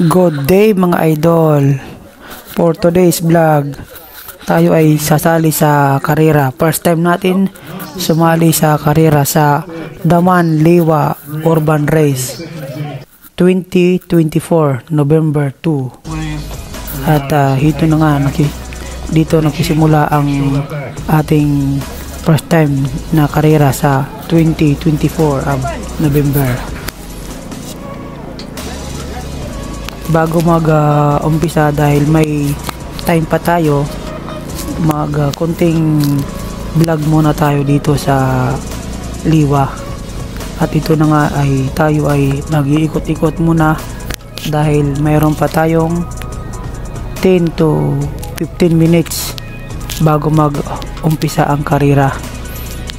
Good day mga idol. For today's vlog, tayo ay sasali sa karera. First time natin sumali sa karera sa Daman Liwa Urban Race 2024 November 2. At dito na nga dito nagsisimula ang ating first time na karera sa 2024 November. Bago mag-umpisa dahil may time pa tayo, konting vlog muna tayo dito sa Liwa. At ito na nga ay tayo ay mag-iikot-ikot muna dahil mayroon pa tayong 10 to 15 minutes bago mag-umpisa ang karera.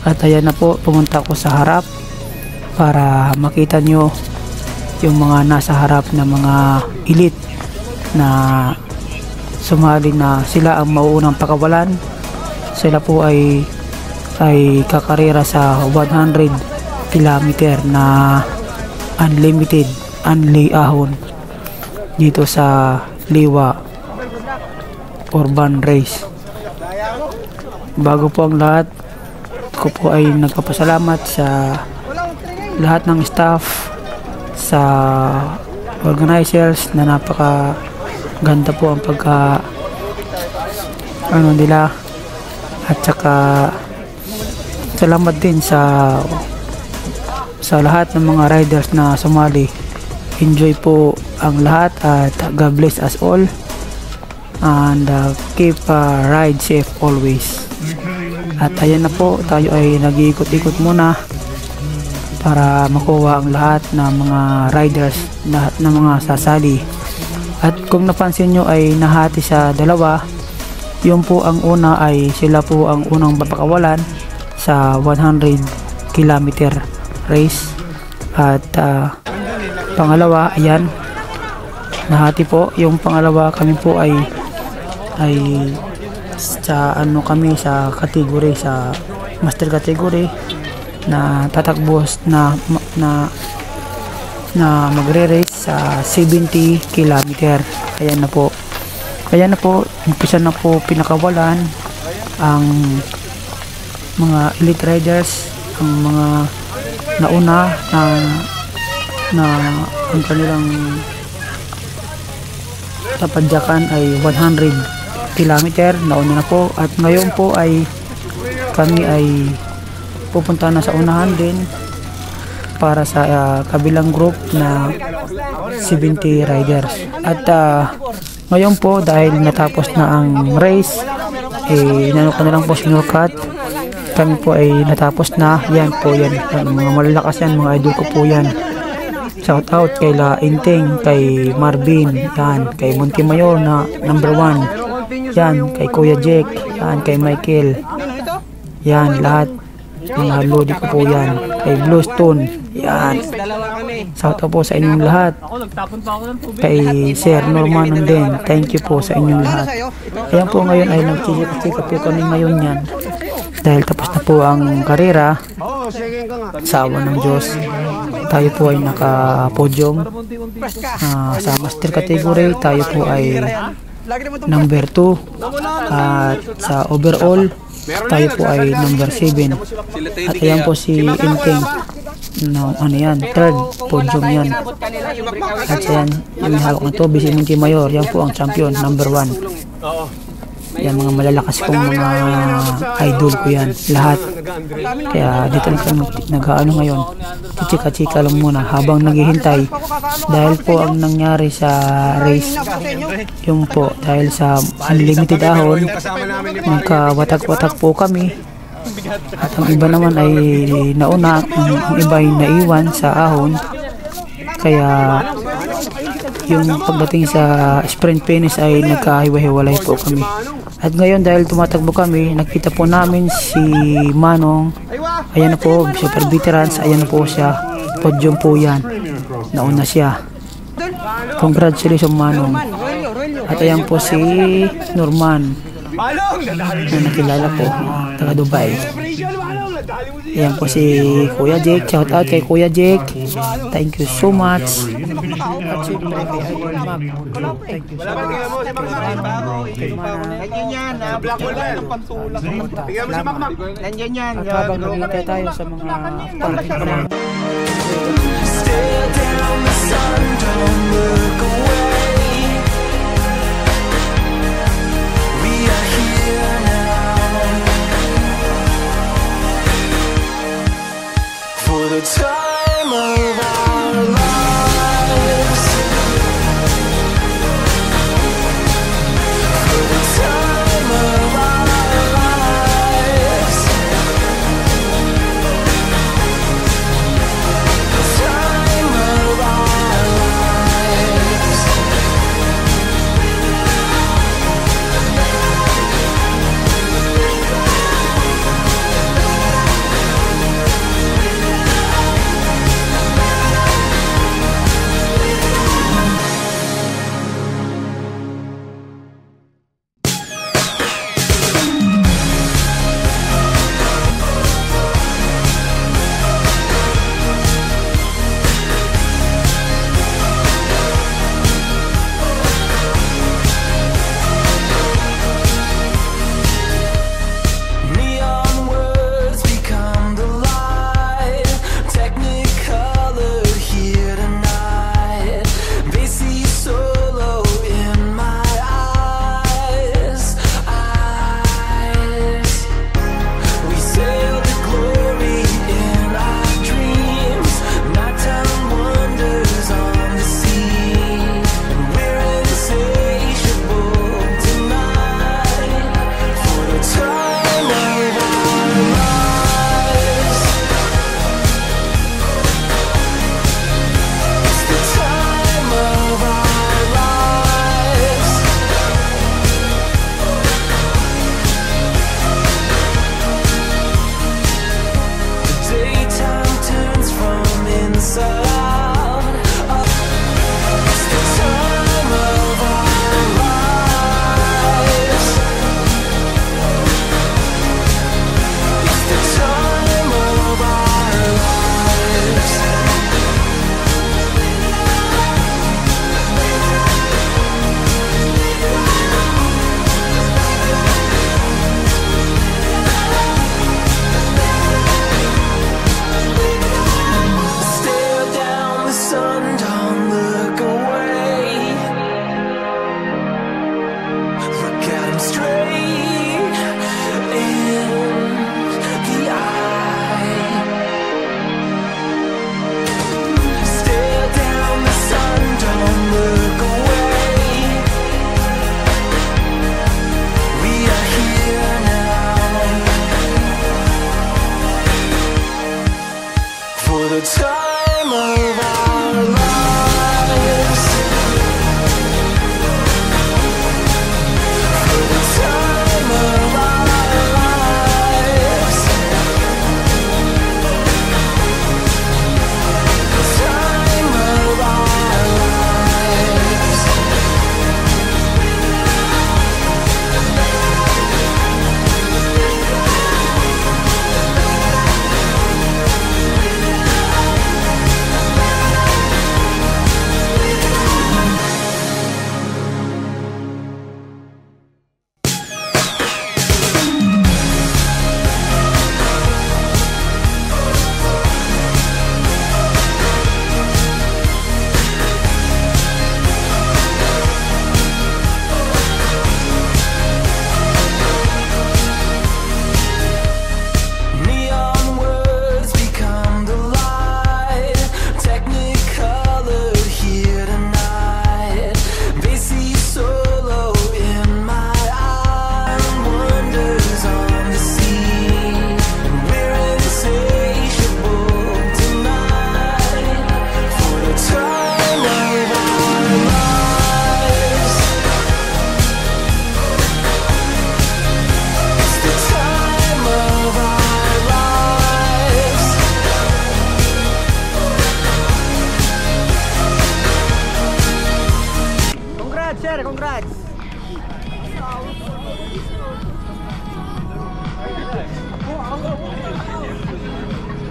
At ayan na po, pumunta ko sa harap para makita nyo yung mga nasa harap na mga elite na sumali na sila ang mauunang pakawalan. Sila po ay kakarera sa 100 kilometer na unlimited, unli ahon dito sa Liwa Urban Race. Bago po ang lahat, ko po ay nagpapasalamat sa lahat ng staff, sa organizers na napaka ganda po ang nila, at saka salamat din sa lahat ng mga riders na sumali. Enjoy po ang lahat at God bless us all, and keep ride safe always. At ayan na po, tayo ay nag-iikot-ikot muna para makuha ang lahat ng mga riders, lahat ng mga sasali. At kung napansin nyo ay nahati sa dalawa. Yung po ang una ay sila po ang unang papakawalan sa 100 kilometer race. At pangalawa, ayan, nahati po. Yung pangalawa, kami po ay sa kami sa category, sa master category na tatakbos na magre-race sa 70 kilometer. Ayan na po, umpisa na po pinakawalan ang mga elite riders, ang mga nauna na ang kanilang tapadyakan ay 100 kilometer. Nauna na po, at ngayon po ay kami ay pupunta na sa unahan din para sa kabilang group na 70 riders. At ngayon po, dahil natapos na ang race, inano ko na lang po sinurkat. Kami po ay natapos na. Yan po, yan mga malalakas yan, mga idol ko po yan. Shout out kay La Inteng, kay Marvin, yan, kay Montemayor na number 1, yan, kay Kuya Jack, yan, kay Michael, yan, lahat mga lodi ko po yan, kay Bluestone, yan. Shout out po sa inyong lahat. Kay Sir Norman din, thank you po sa inyong lahat. Ayan po, ngayon ay nagchika po kami ngayon yan dahil tapos na po ang karera. Sa awa ng Diyos, tayo po ay naka-podium. Sa master category, tayo po ay number 2, at sa overall tayo po ay number 7. At ayan po si Inteng, yan, third podium yan. At ayan, yung hawak na to, Bisi Montemayor, yan po ang champion, number 1. Yan, mga malalakas kong mga idol ko yan, lahat. Kaya dito nag-ano ngayon, chika-chika lang muna habang naghihintay, dahil po ang nangyari sa race, yung po, dahil sa unlimited ahon, magkawatak-watak po kami. At ang iba naman ay nauna, ang iba ay naiwan sa ahon. Kaya yung pagdating sa sprint finish ay nagkahiwa-hiwalay po kami. At ngayon, dahil tumatakbo kami, nakita po namin si Manong. Ayan na po, super veterans. Ayan na po siya, podium po yan, nauna siya. Congratulations Manong. At ayan po si Norman na nakilala po, taga Dubai. Ayan po si Kuya Jake. Shout out kay Kuya Jake. Thank you so much. At siyempre kay Idol Mag. Thank you so much. Kay Mana. Nandiyan yan. Black hole na yung pantulak. Bigyan mo si Makmak. Nandiyan yan. At habang naghihintay tayo sa mga parking pa lang. Stare down the sun, don't look away. We are here now for the time of our lives. For the time of our lives. The time of our lives. Neon words become the light, technicolor here tonight. They see solo in my eyes. We sail to glory in our dreams, nighttime wonders on the sea. We're insatiable tonight for the time of our lives. It's the time of our lives. The daytime turns from inside out. It's the time of our lives. It's the time of our lives. Stare down the sun, don't look away. Look at him straight in the eye. Stare down the sun, don't look away. We are here now for the time of our lives. For the time of our lives. The time of our lives. Neon words become the light, technicolor here tonight. They see solo in my eyes, wonders on the sea. We're insatiable tonight for the time of our lives. It's the time of our lives. Congrats, sir. Congrats.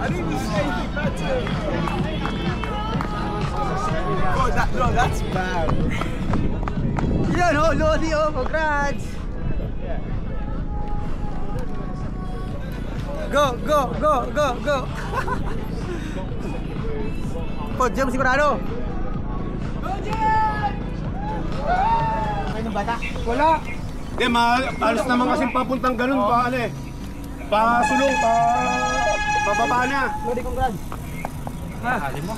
Ano yung That's bad. Yan oh, Lodi oh, congrats. Go, go, go, go, go. Podium sigurado. Ano bata? Wala. Hindi, alas naman kasi papuntang ganun pa ano eh. Pasulong, pababa na. Lodi, congrats. Hali mo.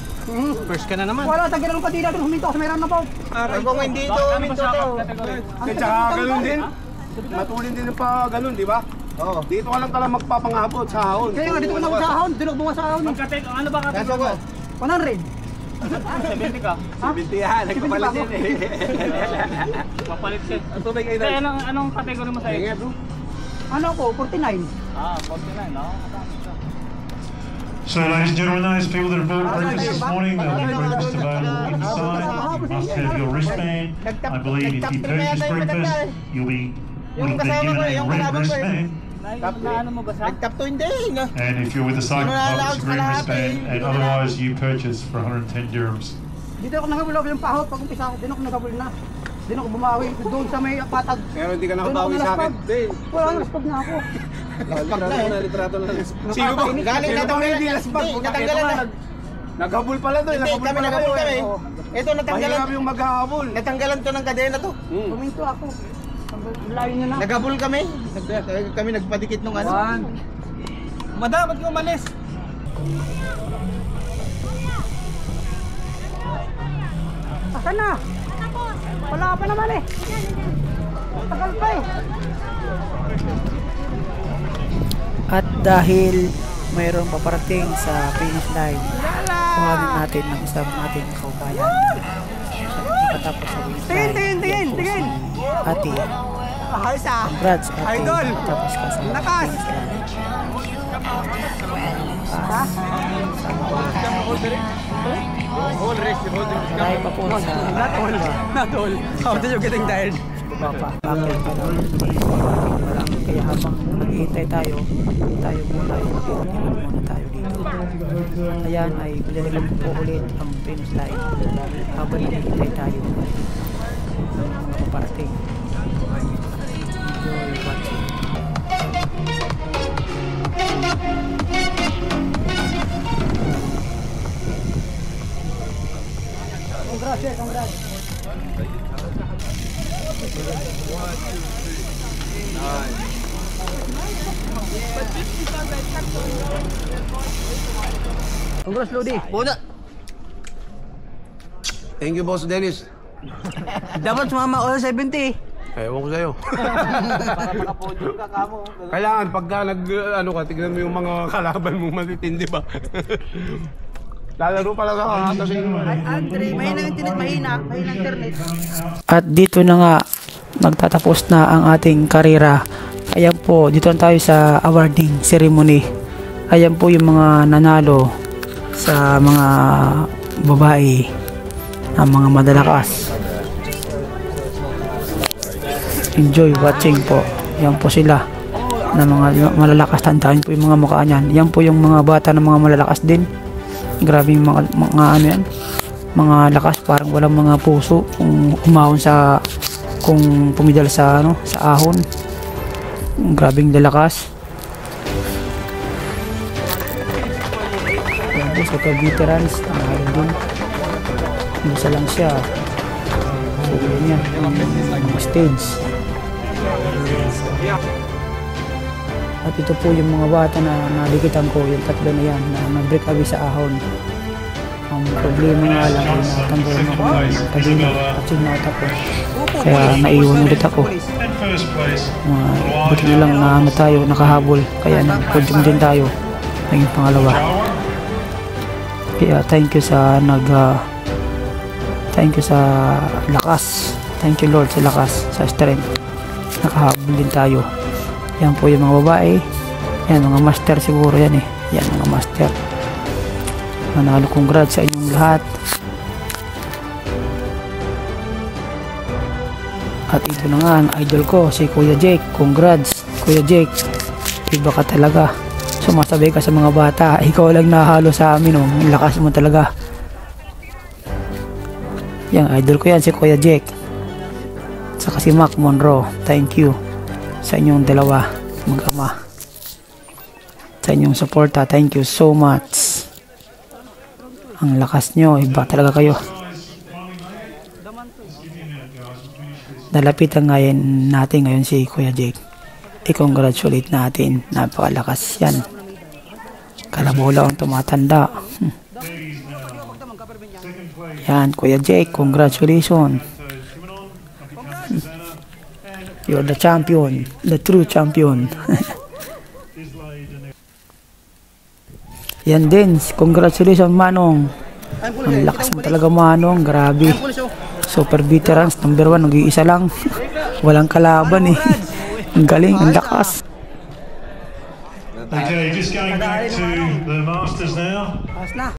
First ka na naman. Wala, tagyan ng patila doon, huminto kasi mayroon na po. Kung hindi ito, huminto to. At saka ganun din. Matulin din pa ganun, di ba? Oo. Dito ka lang talagang magpapangabot sa hahon. Kaya nga, dito ko na sa ahon, dinog bunga sa ahon. Ano ba ka? 100. 70 ka? 70 yan, nagpapalit din eh. Papalit siya. Tubig kayo Kaya anong category mo sa iyo? Ano ko, 49. 49, no? So, ladies and gentlemen, those people that have bought breakfast this morning, there'll be breakfast available inside. You must have your wristband. I believe if you purchase breakfast, you'll be given a red wristband. Ano mo ba sa? Nagtap to hindi. And if you're with the cycle club, it's a green wristband. And otherwise, you purchase for 110 dirhams. Dito ako nakabulaw yung pahot pag umpisa ako, dito ako nakabul na. Dito ako bumawi doon sa may patag. Pero hindi ka nakabawi sa akin. Wala nang respond na ako. Laspag na eh. Litrato na. Sino ba? Galing natanggalan hindi laspag? natanggalan na. Naghabol pala doon. Hindi, kami naghabol kami. Ito natanggalan. Mahirap yung maghahabol. Natanggalan to ng kadena to. Puminto ako. Layo nyo na. Naghabol kami. Kami nagpadikit nung ano. Madam, ba't ka umalis? Asan na? Wala pa naman eh. Tagal pa eh. At dahil mayroong paparating sa finish line, kuhanin natin ng isang ating kaubayan. Patapos sa finish line. Tingin. Ate, Ayos ah. congrats ate. Idol. Tapos ka sa Lakas. finish line. Marami pa po sa Not all. How did you getting tired? baba pa. Bakit pa lang? Kaya habang naghihintay tayo muna ay mag-iwan muna tayo dito. Ayan ay bilhin po ulit ang finish line habang naghihintay tayo ng paparating. Enjoy watching. Congrats. Congrats, Lodi. Muna. Thank you, Boss Dennis. Dapat sumama ako sa 70. Ewan ko sa'yo. Para makapodium ka kamo. Kailangan pagka tignan mo yung mga kalaban mong matitindi ba? Lalaro pala sa kakata sa inyo. Andre, mahina internet. At dito na nga magtatapos na ang ating karera. Ayan po, dito na tayo sa awarding ceremony. Ayan po yung mga nanalo sa mga babae na mga madalakas. Enjoy watching po. Yan po sila na mga malalakas. Tandaan po yung mga mukha niyan. Yan po yung mga bata na mga malalakas din. Grabe yung mga ano yan, mga lakas, parang walang mga puso kung umahon sa, kung pumidal sa ano, sa ahon. Grabing lalakas. Yan po sa veterans, nahalo din. Isa lang siya. So yun yan, yung stage. At ito po yung mga bata na nalikitan ko, yung tatlo na yan, na nag-break away sa ahon. Ang problema nga lang ay natanggalan ako ng kadina at sinata ko. Kaya naiwan ulit ako. And first place, Buti na lang na tayo, nakahabol. Kaya nag-podium din tayo. Naging pangalawa. Kaya thank you sa thank you sa lakas. Thank you Lord sa lakas, sa strength. Nakahabol din tayo. Yan po yung mga babae. Yan, mga master siguro yan eh. Yan, mga master. Manalo, congrats sa inyong lahat. At ito na nga ang idol ko, si Kuya Jake. Congrats, Kuya Jake. Iba ka talaga. Sumasabay ka sa mga bata. Ikaw lang nahalo sa amin, oh. Ang lakas mo talaga. Yan, idol ko yan si Kuya Jake. Saka si Mac Monroe. Thank you sa inyong dalawa mag-ama. Sa inyong suporta. Thank you so much. Ang lakas nyo. Iba talaga kayo. Nalapitan ngayon natin ngayon si Kuya Jake. I-congratulate natin. Napakalakas yan. Kalabola ang tumatanda. Yan, Kuya Jake, congratulations. You're the champion. The true champion. Yan din, congratulations Manong. Ang lakas mo talaga Manong, grabe. Super veterans, number 1, nag-iisa lang. Walang kalaban eh. Ang galing, ang lakas. Okay, just going back to the Masters now.